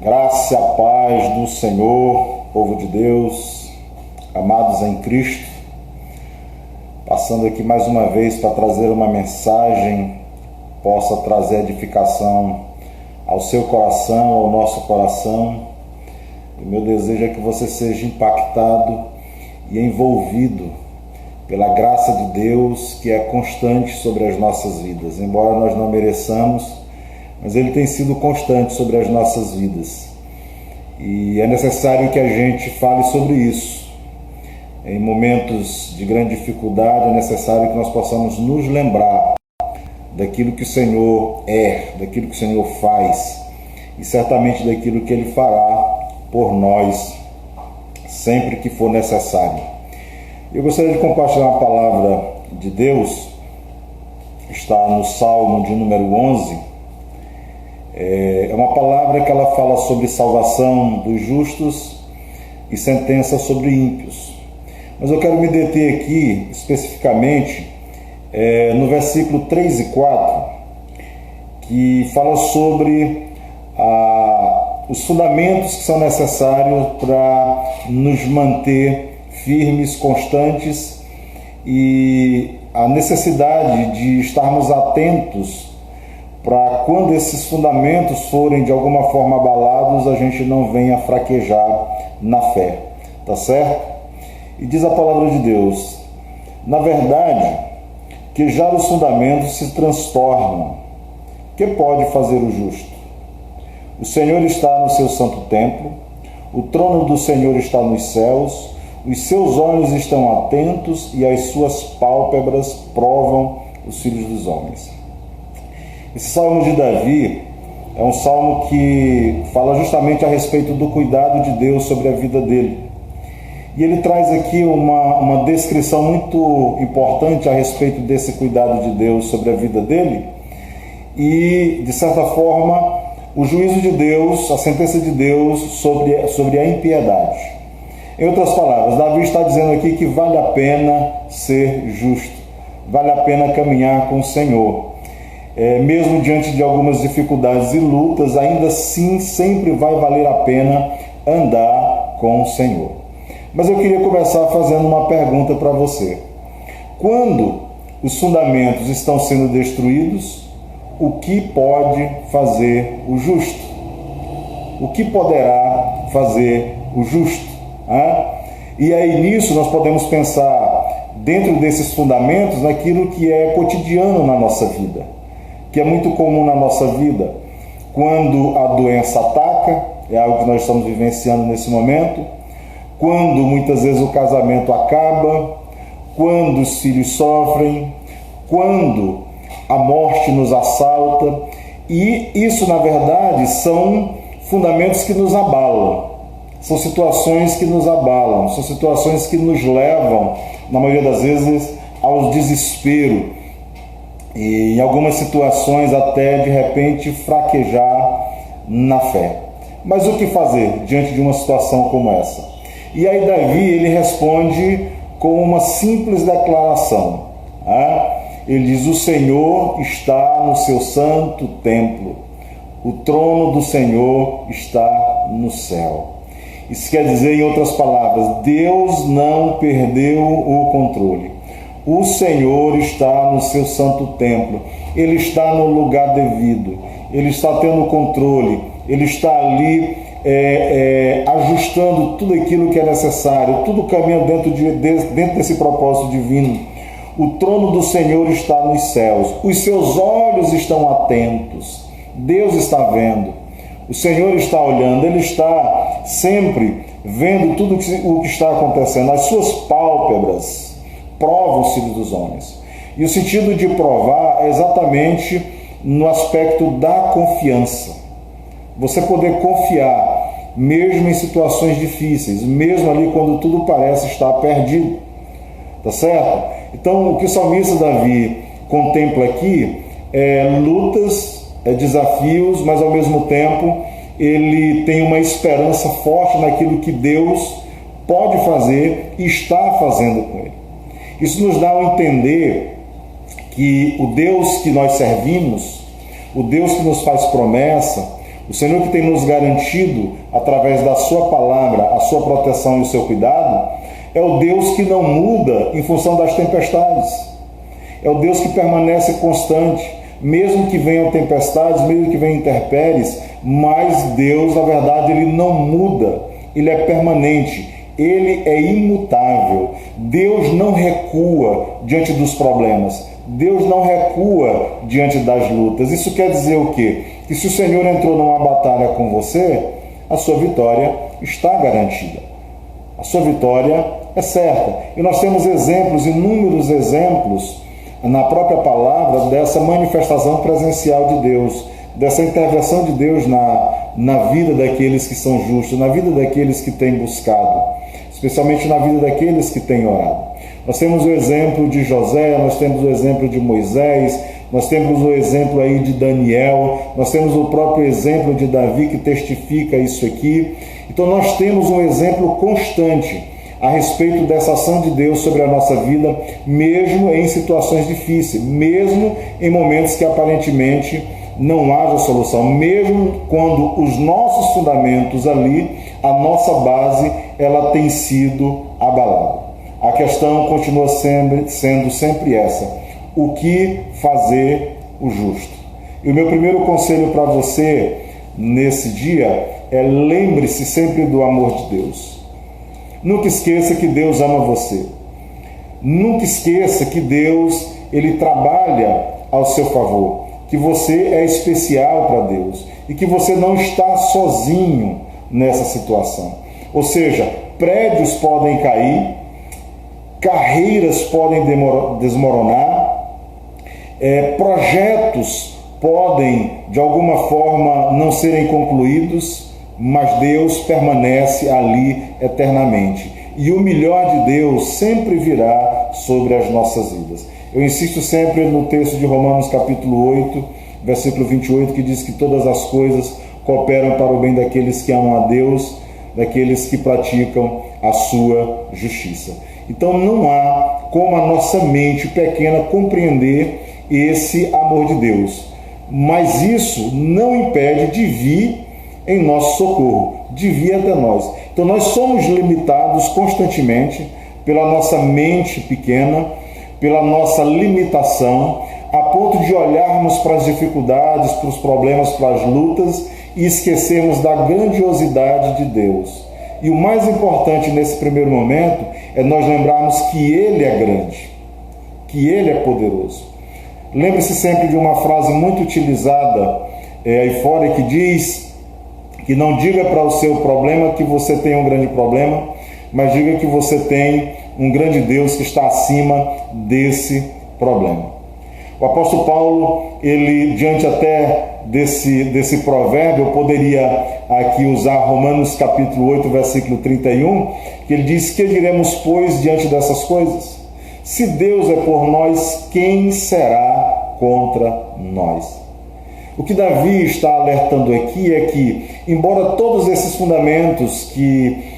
Graça e a paz do Senhor, povo de Deus, amados em Cristo, passando aqui mais uma vez para trazer uma mensagem, possa trazer edificação ao seu coração, ao nosso coração. O meu desejo é que você seja impactado e envolvido pela graça de Deus, que é constante sobre as nossas vidas, embora nós não mereçamos, mas Ele tem sido constante sobre as nossas vidas. E é necessário que a gente fale sobre isso. Em momentos de grande dificuldade, é necessário que nós possamos nos lembrar daquilo que o Senhor é, daquilo que o Senhor faz, e certamente daquilo que Ele fará por nós, sempre que for necessário. Eu gostaria de compartilhar uma palavra de Deus, está no Salmo de número 11, é uma palavra que ela fala sobre salvação dos justos e sentença sobre ímpios. Mas eu quero me deter aqui, especificamente, no versículo 3 e 4, que fala sobre os fundamentos que são necessários para nos manter firmes, constantes, e a necessidade de estarmos atentos para quando esses fundamentos forem de alguma forma abalados, a gente não venha fraquejar na fé, tá certo? E diz a palavra de Deus: na verdade, que já os fundamentos se transtornam, que pode fazer o justo? O Senhor está no seu santo templo, o trono do Senhor está nos céus, os seus olhos estão atentos e as suas pálpebras provam os filhos dos homens. Esse salmo de Davi é um salmo que fala justamente a respeito do cuidado de Deus sobre a vida dele. E ele traz aqui uma descrição muito importante a respeito desse cuidado de Deus sobre a vida dele e, de certa forma, o juízo de Deus, a sentença de Deus sobre a impiedade. Em outras palavras, Davi está dizendo aqui que vale a pena ser justo, vale a pena caminhar com o Senhor. Mesmo diante de algumas dificuldades e lutas, ainda assim sempre vai valer a pena andar com o Senhor. Mas eu queria começar fazendo uma pergunta para você. Quando os fundamentos estão sendo destruídos, o que pode fazer o justo? O que poderá fazer o justo? E aí nisso nós podemos pensar, dentro desses fundamentos, naquilo que é cotidiano na nossa vida, que é muito comum na nossa vida. Quando a doença ataca, é algo que nós estamos vivenciando nesse momento, quando muitas vezes o casamento acaba, quando os filhos sofrem, quando a morte nos assalta, e isso na verdade são fundamentos que nos abalam, são situações que nos abalam, são situações que nos levam, na maioria das vezes, ao desespero, e em algumas situações até de repente fraquejar na fé. Mas o que fazer diante de uma situação como essa? E aí Davi ele responde com uma simples declaração. Ele diz: o Senhor está no seu santo templo, o trono do Senhor está no céu. Isso quer dizer, em outras palavras, Deus não perdeu o controle. O Senhor está no seu santo templo, Ele está no lugar devido, Ele está tendo controle, Ele está ali ajustando tudo aquilo que é necessário, tudo caminha dentro desse propósito divino. O trono do Senhor está nos céus, os seus olhos estão atentos, Deus está vendo, o Senhor está olhando, Ele está sempre vendo tudo o que está acontecendo, as suas pálpebras prova os filhos dos homens. E o sentido de provar é exatamente no aspecto da confiança. Você poder confiar, mesmo em situações difíceis, mesmo ali quando tudo parece estar perdido. Tá certo? Então, o que o salmista Davi contempla aqui é lutas, desafios, mas ao mesmo tempo ele tem uma esperança forte naquilo que Deus pode fazer e está fazendo com ele. Isso nos dá a entender que o Deus que nós servimos, o Deus que nos faz promessa, O Senhor que tem nos garantido, através da sua palavra, a sua proteção e o seu cuidado, é o Deus que não muda em função das tempestades. É o Deus que permanece constante, mesmo que venham tempestades, mesmo que venham intempéries, mas Deus, na verdade, Ele não muda, Ele é permanente, Ele é imutável. Deus não recua diante dos problemas, Deus não recua diante das lutas. Isso quer dizer o quê? Que se o Senhor entrou numa batalha com você, a sua vitória está garantida. A sua vitória é certa. E nós temos exemplos, inúmeros exemplos, na própria palavra, dessa manifestação presencial de Deus, dessa intervenção de Deus na vida daqueles que são justos, na vida daqueles que têm buscado, especialmente na vida daqueles que têm orado. Nós temos o exemplo de José, nós temos o exemplo de Moisés, nós temos o exemplo aí de Daniel, nós temos o próprio exemplo de Davi que testifica isso aqui. Então nós temos um exemplo constante a respeito dessa ação de Deus sobre a nossa vida, mesmo em situações difíceis, mesmo em momentos que aparentemente não haja solução, mesmo quando os nossos fundamentos ali, a nossa base, ela tem sido abalada. A questão continua sendo sempre essa: o que fazer o justo? E o meu primeiro conselho para você nesse dia é: lembre-se sempre do amor de Deus. Nunca esqueça que Deus ama você. Nunca esqueça que Deus, Ele trabalha ao seu favor, que você é especial para Deus e que você não está sozinho nessa situação. Ou seja, prédios podem cair, carreiras podem desmoronar, projetos podem de alguma forma não serem concluídos, mas Deus permanece ali eternamente. E o melhor de Deus sempre virá sobre as nossas vidas. Eu insisto sempre no texto de Romanos capítulo 8, versículo 28, que diz que todas as coisas cooperam para o bem daqueles que amam a Deus, daqueles que praticam a sua justiça. Então não há como a nossa mente pequena compreender esse amor de Deus. Mas isso não impede de vir em nosso socorro, de vir até nós. Então nós somos limitados constantemente pela nossa mente pequena, pela nossa limitação, a ponto de olharmos para as dificuldades, para os problemas, para as lutas e esquecermos da grandiosidade de Deus. E o mais importante nesse primeiro momento é nós lembrarmos que Ele é grande, que Ele é poderoso. Lembre-se sempre de uma frase muito utilizada aí fora que diz que não diga para o seu problema que você tem um grande problema, mas diga que você tem um grande Deus que está acima desse problema. O apóstolo Paulo, ele, diante até desse provérbio, eu poderia aqui usar Romanos capítulo 8, versículo 31, que ele diz: que diremos, pois, diante dessas coisas? Se Deus é por nós, quem será contra nós? O que Davi está alertando aqui é que, embora todos esses fundamentos que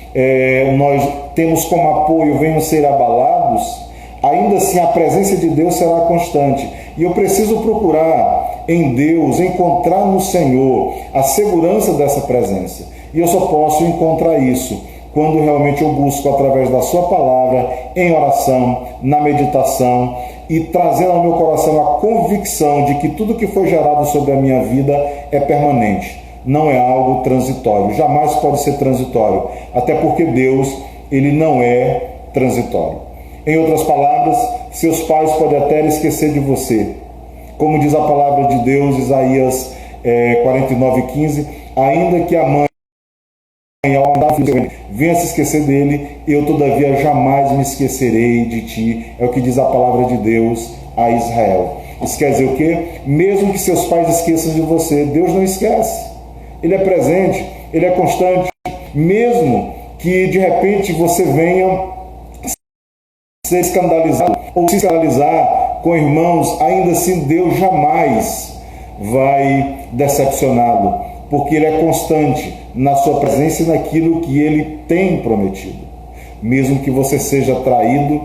nós temos como apoio venham ser abalados, ainda assim a presença de Deus será constante. E eu preciso procurar em Deus, encontrar no Senhor a segurança dessa presença. E eu só posso encontrar isso quando realmente eu busco através da sua palavra, em oração, na meditação, e trazendo ao meu coração a convicção de que tudo que foi gerado sobre a minha vida é permanente, não é algo transitório, jamais pode ser transitório, até porque Deus, Ele não é transitório. Em outras palavras, seus pais podem até esquecer de você, como diz a palavra de Deus, Isaías 49:15, ainda que a mãe venha se esquecer dele, eu todavia jamais me esquecerei de ti, é o que diz a palavra de Deus a Israel. Isso quer dizer o quê? Mesmo que seus pais esqueçam de você, Deus não esquece. Ele é presente, Ele é constante. Mesmo que de repente você venha ser escandalizado ou se escandalizar com irmãos, ainda assim Deus jamais vai decepcioná-lo, porque Ele é constante na sua presença e naquilo que Ele tem prometido. Mesmo que você seja traído,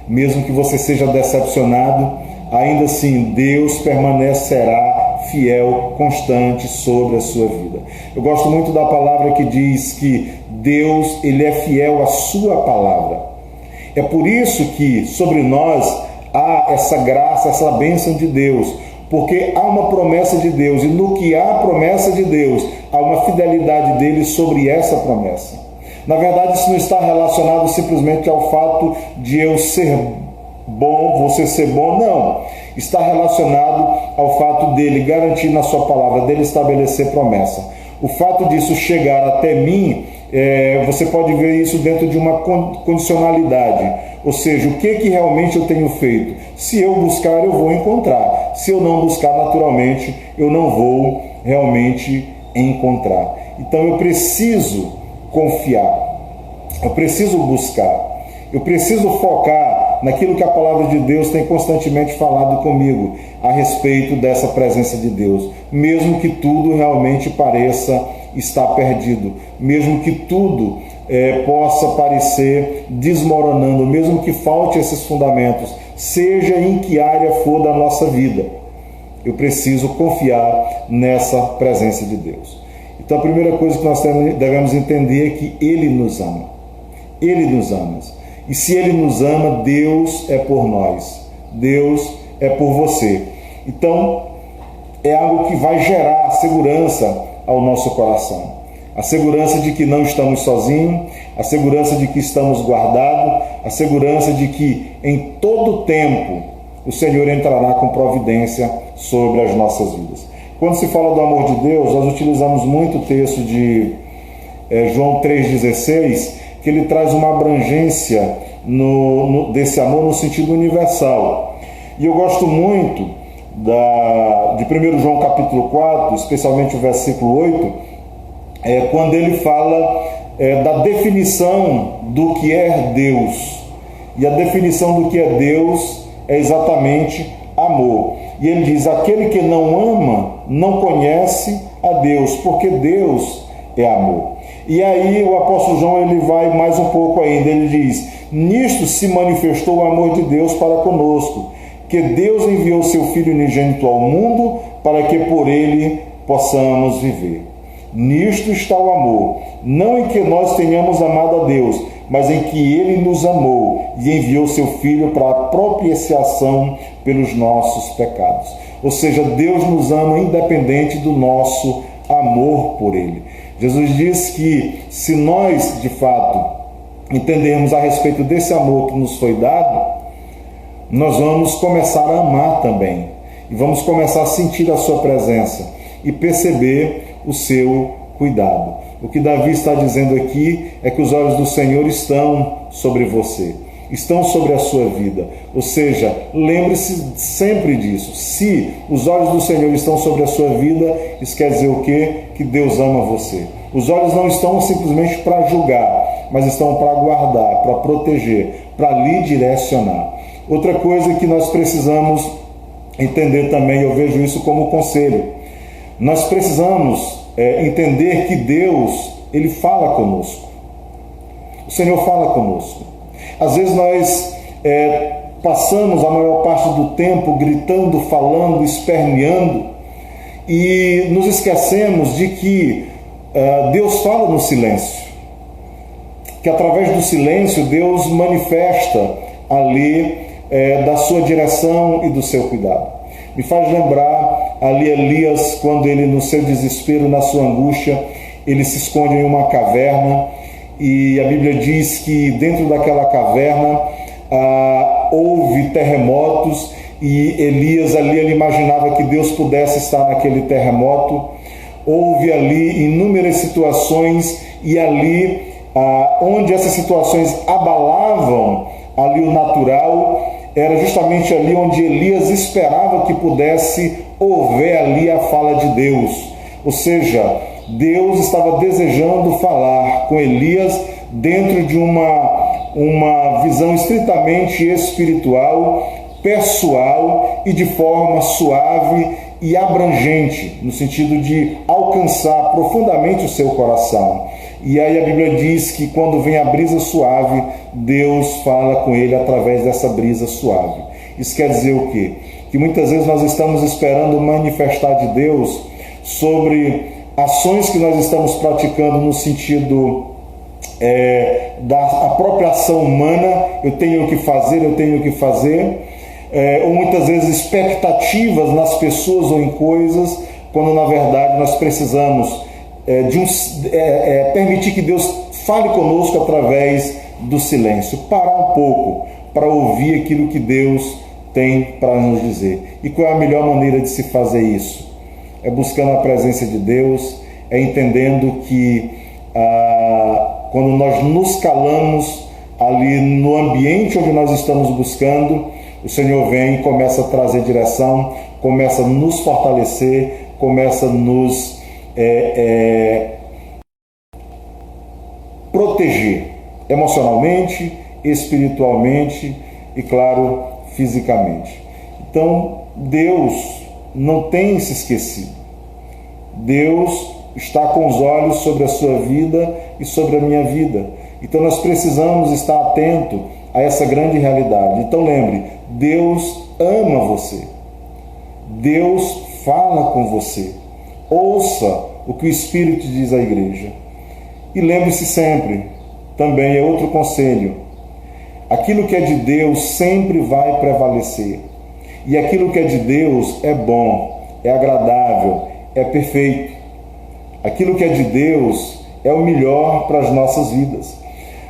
mesmo que você seja decepcionado, ainda assim Deus permanecerá fiel, constante sobre a sua vida. Eu gosto muito da palavra que diz que Deus, Ele é fiel à sua palavra. É por isso que sobre nós há essa graça, essa bênção de Deus, porque há uma promessa de Deus, e no que há promessa de Deus, há uma fidelidade dele sobre essa promessa. Na verdade, isso não está relacionado simplesmente ao fato de eu ser bom, você ser bom, não. Está relacionado ao fato dele garantir na sua palavra, dele estabelecer promessa. O fato disso chegar até mim, você pode ver isso dentro de uma condicionalidade. Ou seja, o que realmente eu tenho feito? Se eu buscar, eu vou encontrar. Se eu não buscar, naturalmente, eu não vou realmente encontrar. Então eu preciso confiar, eu preciso buscar, eu preciso focar naquilo que a palavra de Deus tem constantemente falado comigo a respeito dessa presença de Deus, mesmo que tudo realmente pareça estar perdido, mesmo que tudo possa parecer desmoronando, mesmo que falte esses fundamentos, seja em que área for da nossa vida, eu preciso confiar nessa presença de Deus. Então a primeira coisa que nós devemos entender é que Ele nos ama. Ele nos ama. E se Ele nos ama, Deus é por nós. Deus é por você. Então é algo que vai gerar segurança ao nosso coração. A segurança de que não estamos sozinhos, a segurança de que estamos guardados, a segurança de que em todo tempo o Senhor entrará com providência sobre as nossas vidas. Quando se fala do amor de Deus, nós utilizamos muito o texto de João 3,16, que ele traz uma abrangência desse amor no sentido universal. E eu gosto muito de 1 João capítulo 4, especialmente o versículo 8, quando ele fala da definição do que é Deus. E a definição do que é Deus é exatamente amor. E ele diz: aquele que não ama não conhece a Deus, porque Deus é amor. E aí o apóstolo João ele vai mais um pouco ainda, ele diz: nisto se manifestou o amor de Deus para conosco, que Deus enviou seu Filho unigênito ao mundo para que por ele possamos viver. Nisto está o amor, não em que nós tenhamos amado a Deus, mas em que Ele nos amou e enviou seu Filho para a propiciação pelos nossos pecados. Ou seja, Deus nos ama independente do nosso amor por Ele. Jesus diz que se nós, de fato, entendermos a respeito desse amor que nos foi dado, nós vamos começar a amar também. E vamos começar a sentir a sua presença e perceber o seu cuidado. O que Davi está dizendo aqui é que os olhos do Senhor estão sobre você, estão sobre a sua vida. Ou seja, lembre-se sempre disso. Se os olhos do Senhor estão sobre a sua vida, isso quer dizer o quê? Que Deus ama você. Os olhos não estão simplesmente para julgar, mas estão para guardar, para proteger, para lhe direcionar. Outra coisa que nós precisamos entender também, eu vejo isso como conselho, nós precisamos entender que Deus, Ele fala conosco. O Senhor fala conosco. Às vezes nós passamos a maior parte do tempo gritando, falando, esperneando, e nos esquecemos de que Deus fala no silêncio, que através do silêncio Deus manifesta ali da sua direção e do seu cuidado. Me faz lembrar ali Elias, quando ele, no seu desespero, na sua angústia, ele se esconde em uma caverna, e a Bíblia diz que dentro daquela caverna houve terremotos, e Elias ali ele imaginava que Deus pudesse estar naquele terremoto. Houve ali inúmeras situações, e ali onde essas situações abalavam ali o natural, era justamente ali onde Elias esperava que pudesse ouvir ali a fala de Deus. Ou seja, Deus estava desejando falar com Elias dentro de uma visão estritamente espiritual, pessoal e de forma suave e abrangente, no sentido de alcançar profundamente o seu coração. E aí a Bíblia diz que quando vem a brisa suave, Deus fala com ele através dessa brisa suave. Isso quer dizer o quê? Que que muitas vezes nós estamos esperando manifestar de Deus sobre ações que nós estamos praticando no sentido da apropriação humana. Eu tenho que fazer, ou muitas vezes expectativas nas pessoas ou em coisas, quando na verdade nós precisamos permitir que Deus fale conosco através do silêncio, parar um pouco para ouvir aquilo que Deus tem para nos dizer. E qual é a melhor maneira de se fazer isso? É buscando a presença de Deus, é entendendo que quando nós nos calamos ali no ambiente onde nós estamos buscando, o Senhor vem e começa a trazer direção, começa a nos fortalecer, começa a nos proteger emocionalmente, espiritualmente e, claro, fisicamente. Então, Deus não tem se esquecido. Deus está com os olhos sobre a sua vida e sobre a minha vida. Então, nós precisamos estar atento a essa grande realidade. Então, lembre, Deus ama você. Deus fala com você. Ouça o que o Espírito diz à igreja. E lembre-se sempre, também é outro conselho, aquilo que é de Deus sempre vai prevalecer. E aquilo que é de Deus é bom, é agradável, é perfeito. Aquilo que é de Deus é o melhor para as nossas vidas.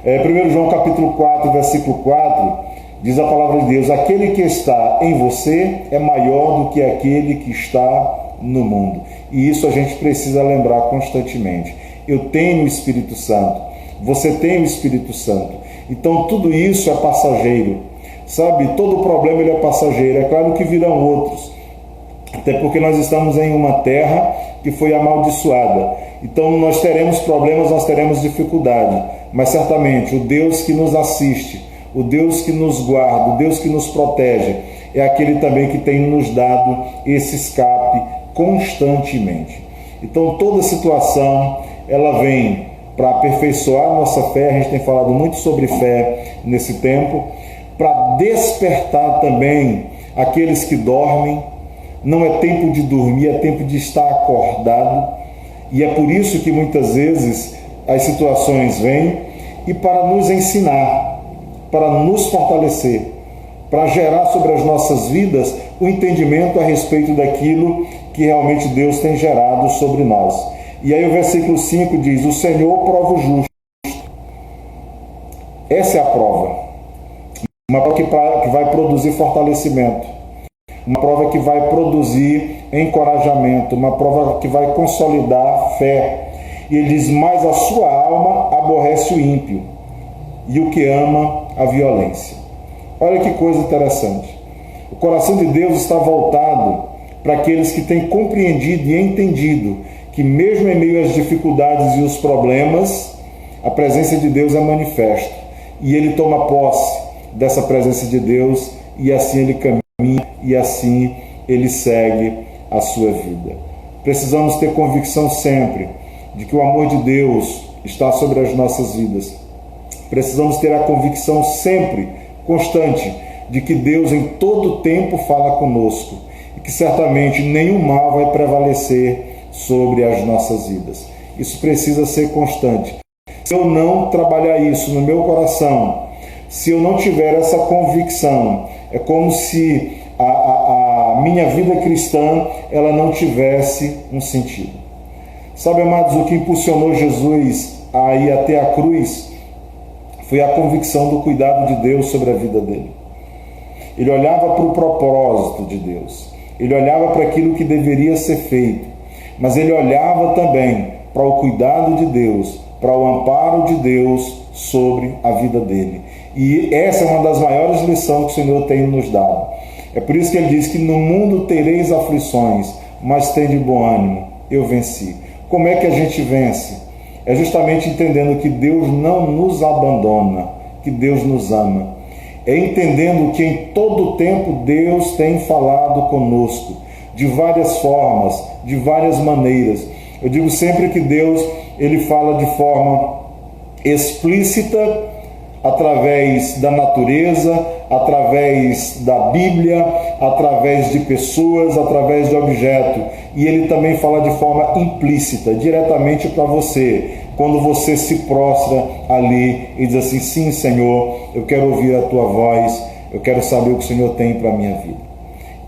1 João capítulo 4, versículo 4, diz a palavra de Deus: aquele que está em você é maior do que aquele que está no mundo. E isso a gente precisa lembrar constantemente. Eu tenho o Espírito Santo, você tem o Espírito Santo. Então tudo isso é passageiro. Sabe, todo problema ele é passageiro. É claro que virão outros, até porque nós estamos em uma terra que foi amaldiçoada. Então nós teremos problemas, nós teremos dificuldade, mas certamente o Deus que nos assiste, o Deus que nos guarda, o Deus que nos protege, é aquele também que tem nos dado esse escape constantemente. Então toda situação ela vem para aperfeiçoar a nossa fé. A gente tem falado muito sobre fé nesse tempo, para despertar também aqueles que dormem. Não é tempo de dormir, é tempo de estar acordado. E é por isso que muitas vezes as situações vêm, e para nos ensinar, para nos fortalecer, para gerar sobre as nossas vidas o entendimento a respeito daquilo que realmente Deus tem gerado sobre nós. E aí o versículo 5 diz: o Senhor prova o justo. Essa é a prova. Uma prova que vai produzir fortalecimento. Uma prova que vai produzir encorajamento. Uma prova que vai consolidar fé. E ele diz: mas a sua alma aborrece o ímpio, e o que ama a violência. Olha que coisa interessante. O coração de Deus está voltado para aqueles que têm compreendido e entendido que mesmo em meio às dificuldades e os problemas, a presença de Deus é manifesta. E ele toma posse dessa presença de Deus, e assim ele caminha, e assim ele segue a sua vida. Precisamos ter convicção sempre de que o amor de Deus está sobre as nossas vidas. Precisamos ter a convicção sempre, constante, de que Deus em todo tempo fala conosco, e que certamente nenhum mal vai prevalecer sobre as nossas vidas. Isso precisa ser constante. Se eu não trabalhar isso no meu coração, se eu não tiver essa convicção, é como se a minha vida cristã ela não tivesse um sentido. Sabe, amados, o que impulsionou Jesus a ir até a cruz foi a convicção do cuidado de Deus sobre a vida dele. Ele olhava para o propósito de Deus, ele olhava para aquilo que deveria ser feito, mas ele olhava também para o cuidado de Deus, para o amparo de Deus sobre a vida dele. E essa é uma das maiores lições que o Senhor tem nos dado. É por isso que ele diz que no mundo tereis aflições, mas tende bom ânimo, eu venci. Como é que a gente vence? É justamente entendendo que Deus não nos abandona, que Deus nos ama. É entendendo que em todo o tempo Deus tem falado conosco, de várias formas, de várias maneiras. Eu digo sempre que Deus ele fala de forma explícita através da natureza, através da Bíblia, através de pessoas, através de objeto. E ele também fala de forma implícita, diretamente para você, quando você se prostra ali e diz assim: sim, Senhor, eu quero ouvir a tua voz, eu quero saber o que o Senhor tem para a minha vida.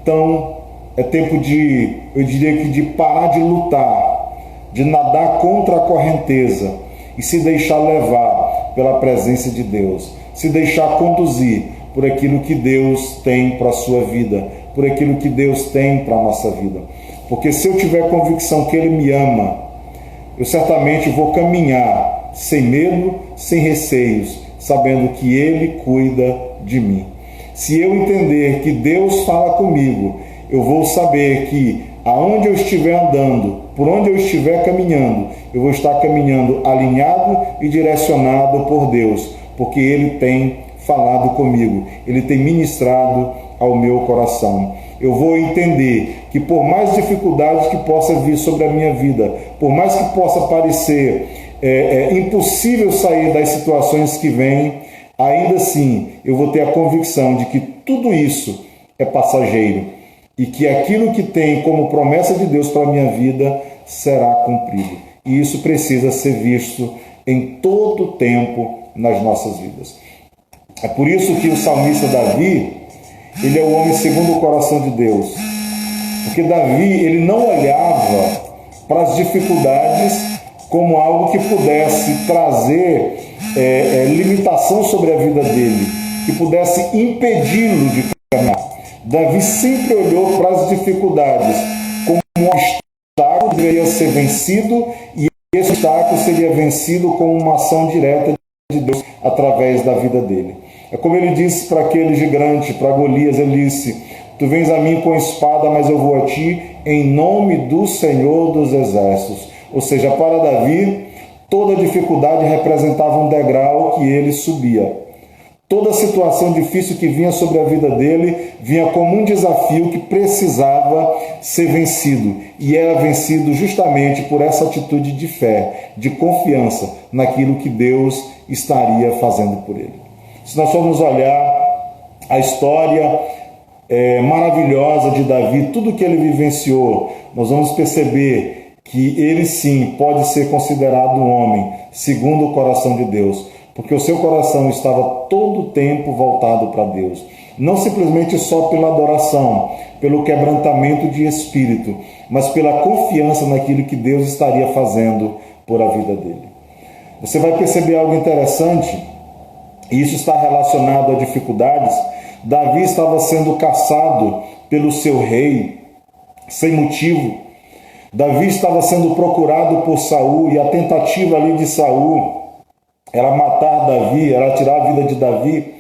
Então, é tempo eu diria que de parar de lutar, de nadar contra a correnteza e se deixar levar pela presença de Deus, se deixar conduzir por aquilo que Deus tem para a sua vida, por aquilo que Deus tem para a nossa vida. Porque se eu tiver convicção que Ele me ama, eu certamente vou caminhar sem medo, sem receios, sabendo que Ele cuida de mim. Se eu entender que Deus fala comigo, eu vou saber que aonde eu estiver andando, por onde eu estiver caminhando, eu vou estar caminhando alinhado e direcionado por Deus, porque Ele tem falado comigo, Ele tem ministrado ao meu coração. Eu vou entender que por mais dificuldades que possa vir sobre a minha vida, por mais que possa parecer impossível sair das situações que vêm, ainda assim eu vou ter a convicção de que tudo isso é passageiro e que aquilo que tem como promessa de Deus para a minha vida será cumprido. E isso precisa ser visto em todo o tempo nas nossas vidas. É por isso que o salmista Davi, ele é o homem segundo o coração de Deus. Porque Davi, ele não olhava para as dificuldades como algo que pudesse trazer limitação sobre a vida dele, que pudesse impedi-lo de caminhar. Davi sempre olhou para as dificuldades como um obstáculo que deveria ser vencido, e esse obstáculo seria vencido com uma ação direta de Deus através da vida dele. É como ele disse para aquele gigante, para Golias, ele disse: tu vens a mim com espada, mas eu vou a ti em nome do Senhor dos Exércitos. Ou seja, para Davi, toda dificuldade representava um degrau que ele subia. Toda situação difícil que vinha sobre a vida dele vinha como um desafio que precisava ser vencido. E era vencido justamente por essa atitude de fé, de confiança naquilo que Deus estaria fazendo por ele. Se nós formos olhar a história maravilhosa de Davi, tudo que ele vivenciou, nós vamos perceber que ele sim pode ser considerado um homem segundo o coração de Deus, porque o seu coração estava todo o tempo voltado para Deus. Não simplesmente só pela adoração, pelo quebrantamento de espírito, mas pela confiança naquilo que Deus estaria fazendo por a vida dele. Você vai perceber algo interessante, e isso está relacionado a dificuldades. Davi estava sendo caçado pelo seu rei, sem motivo. Davi estava sendo procurado por Saul, e a tentativa ali de Saul era matar Davi, era tirar a vida de Davi.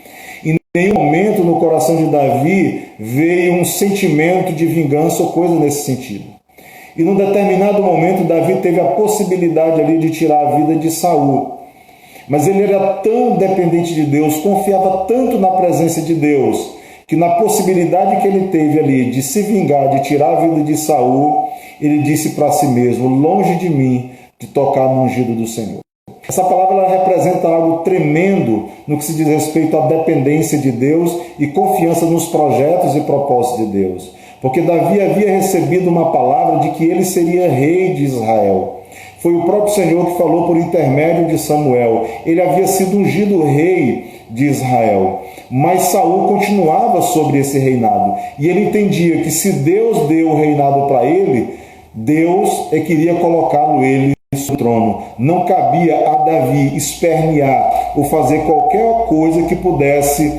E em nenhum momento no coração de Davi veio um sentimento de vingança ou coisa nesse sentido. E num determinado momento Davi teve a possibilidade ali de tirar a vida de Saul. Mas ele era tão dependente de Deus, confiava tanto na presença de Deus, que na possibilidade que ele teve ali de se vingar, de tirar a vida de Saul, ele disse para si mesmo: longe de mim de tocar no ungido do Senhor. Essa palavra ela representa algo tremendo no que se diz respeito à dependência de Deus e confiança nos projetos e propósitos de Deus. Porque Davi havia recebido uma palavra de que ele seria rei de Israel. Foi o próprio Senhor que falou por intermédio de Samuel. Ele havia sido ungido rei de Israel. Mas Saul continuava sobre esse reinado. E ele entendia que se Deus deu o reinado para ele, Deus queria colocá-lo ele no trono. Não cabia a Davi espernear ou fazer qualquer coisa que pudesse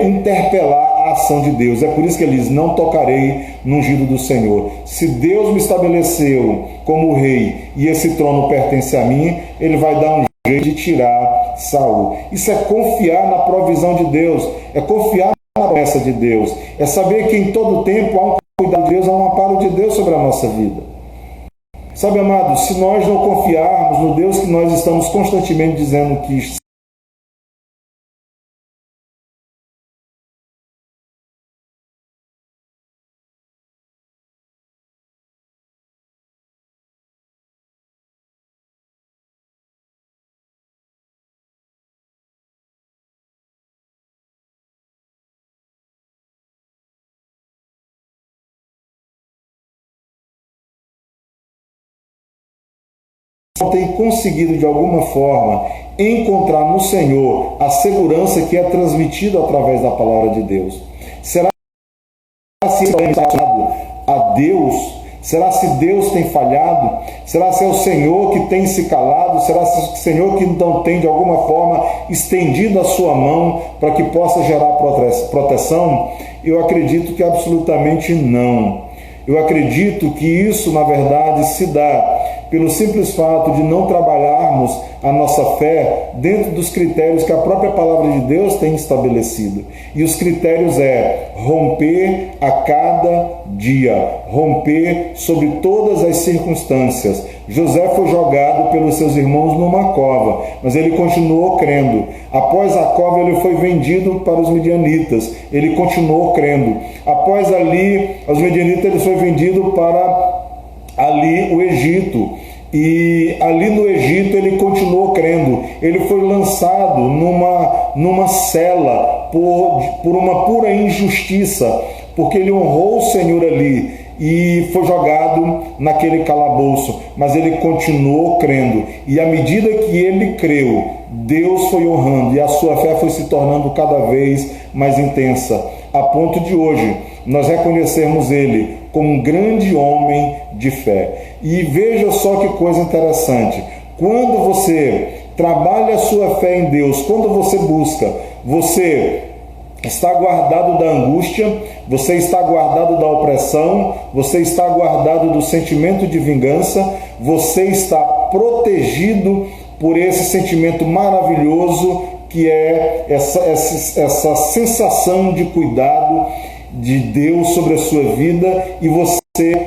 interpelar a ação de Deus. É por isso que ele diz: não tocarei no ungido do Senhor. Se Deus me estabeleceu como rei e esse trono pertence a mim, ele vai dar um jeito de tirar Saul. Isso é confiar na provisão de Deus, é confiar na promessa de Deus, é saber que em todo tempo há um cuidado de Deus, há um amparo de Deus sobre a nossa vida. Sabe, amados, se nós não confiarmos no Deus que nós estamos constantemente dizendo que tem conseguido de alguma forma encontrar no Senhor a segurança que é transmitida através da palavra de Deus? Será se é relacionado a Deus? Será se Deus tem falhado? Será se é o Senhor que tem se calado? Será se é o Senhor que não tem de alguma forma estendido a sua mão para que possa gerar proteção? Eu acredito que absolutamente não. Eu acredito que isso, na verdade, se dá pelo simples fato de não trabalharmos a nossa fé dentro dos critérios que a própria palavra de Deus tem estabelecido. E os critérios romper a cada dia, romper sobre todas as circunstâncias. José foi jogado pelos seus irmãos numa cova, mas ele continuou crendo. Após a cova, ele foi vendido para os midianitas. Ele continuou crendo. Após ali, os midianitas, ele foi vendido para o Egito. E ali no Egito ele continuou crendo. Ele foi lançado numa cela por uma pura injustiça, porque ele honrou o Senhor ali e foi jogado naquele calabouço, mas ele continuou crendo. E à medida que ele creu, Deus foi honrando e a sua fé foi se tornando cada vez mais intensa, a ponto de hoje nós reconhecermos ele como um grande homem de fé. E veja só que coisa interessante: quando você trabalha a sua fé em Deus, quando você busca, você está guardado da angústia, você está guardado da opressão, você está guardado do sentimento de vingança, você está protegido por esse sentimento maravilhoso que é essa sensação de cuidado de Deus sobre a sua vida, e você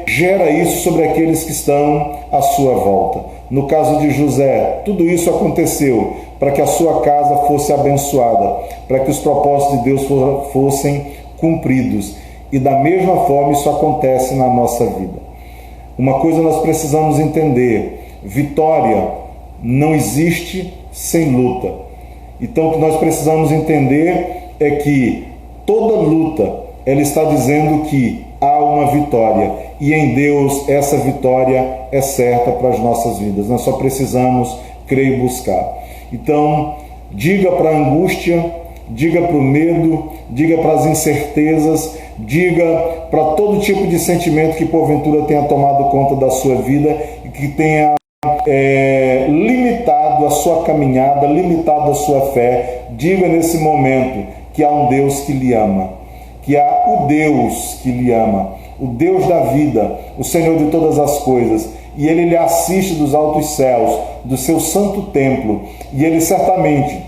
gera isso sobre aqueles que estão à sua volta. No caso de José, tudo isso aconteceu para que a sua casa fosse abençoada, para que os propósitos de Deus fossem cumpridos. E da mesma forma isso acontece na nossa vida. Uma coisa nós precisamos entender: vitória não existe sem luta. Então o que nós precisamos entender é que toda luta, ela está dizendo que há uma vitória, e em Deus essa vitória é certa para as nossas vidas. Nós só precisamos crer e buscar. Então, diga para a angústia, diga para o medo, diga para as incertezas, diga para todo tipo de sentimento que porventura tenha tomado conta da sua vida e que tenha limitado a sua caminhada, limitado a sua fé. Diga nesse momento que há um Deus que lhe ama, que há o Deus que lhe ama, o Deus da vida, o Senhor de todas as coisas, e Ele lhe assiste dos altos céus, do seu santo templo, e Ele certamente,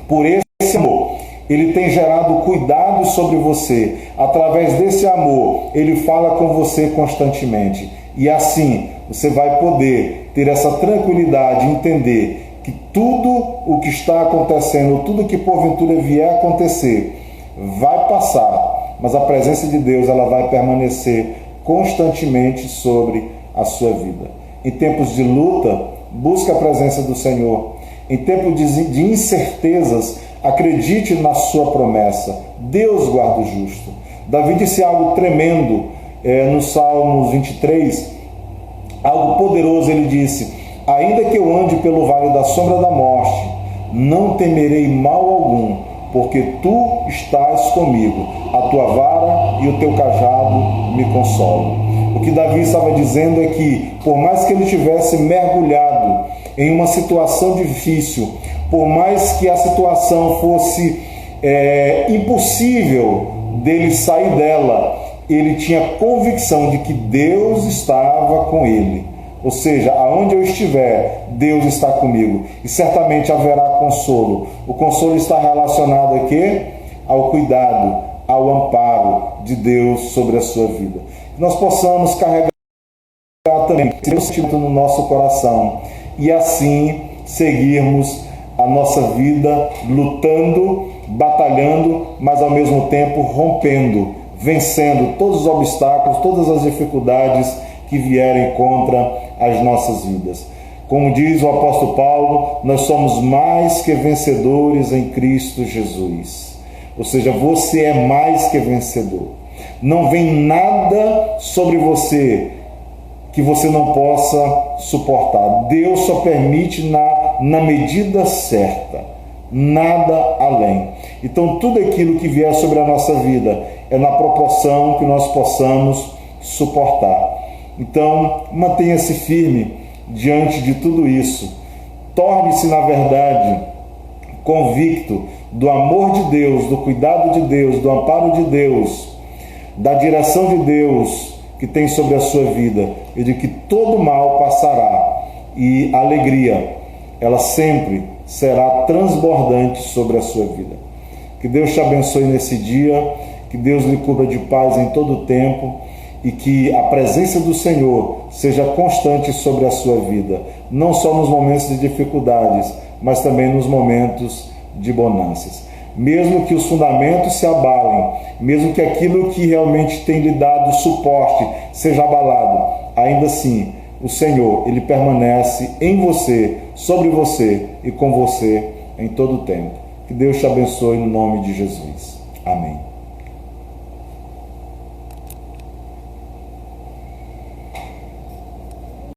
por esse amor, Ele tem gerado cuidado sobre você. Através desse amor, Ele fala com você constantemente, e assim você vai poder ter essa tranquilidade, entender que tudo o que está acontecendo, tudo que porventura vier a acontecer, vai passar, mas a presença de Deus ela vai permanecer constantemente sobre a sua vida. Em tempos de luta, busque a presença do Senhor. Em tempos de incertezas, acredite na sua promessa. Deus guarda o justo. Davi disse algo tremendo no Salmos 23, algo poderoso. Ele disse: ainda que eu ande pelo vale da sombra da morte, não temerei mal algum, porque tu estás comigo, a tua vara e o teu cajado me consolam. O que Davi estava dizendo é que, por mais que ele tivesse mergulhado em uma situação difícil, por mais que a situação fosse impossível dele sair dela, ele tinha convicção de que Deus estava com ele. Ou seja, aonde eu estiver, Deus está comigo, e certamente haverá consolo. O consolo está relacionado aqui ao cuidado, ao amparo de Deus sobre a sua vida. Que nós possamos carregar também esse sentimento no nosso coração e assim seguirmos a nossa vida lutando, batalhando, mas ao mesmo tempo rompendo, vencendo todos os obstáculos, todas as dificuldades que vierem contra as nossas vidas. Como diz o apóstolo Paulo, nós somos mais que vencedores em Cristo Jesus. Ou seja, você é mais que vencedor. Não vem nada sobre você que você não possa suportar. Deus só permite na medida certa, nada além. Então tudo aquilo que vier sobre a nossa vida é na proporção que nós possamos suportar. Então mantenha-se firme diante de tudo isso. Torne-se, na verdade, convicto do amor de Deus, do cuidado de Deus, do amparo de Deus, da direção de Deus que tem sobre a sua vida, e de que todo mal passará e a alegria, ela sempre será transbordante sobre a sua vida. Que Deus te abençoe nesse dia, que Deus lhe cubra de paz em todo o tempo, e que a presença do Senhor seja constante sobre a sua vida, não só nos momentos de dificuldades, mas também nos momentos de bonanças. Mesmo que os fundamentos se abalem, mesmo que aquilo que realmente tem lhe dado suporte seja abalado, ainda assim, o Senhor, Ele permanece em você, sobre você e com você em todo o tempo. Que Deus te abençoe no nome de Jesus. Amém.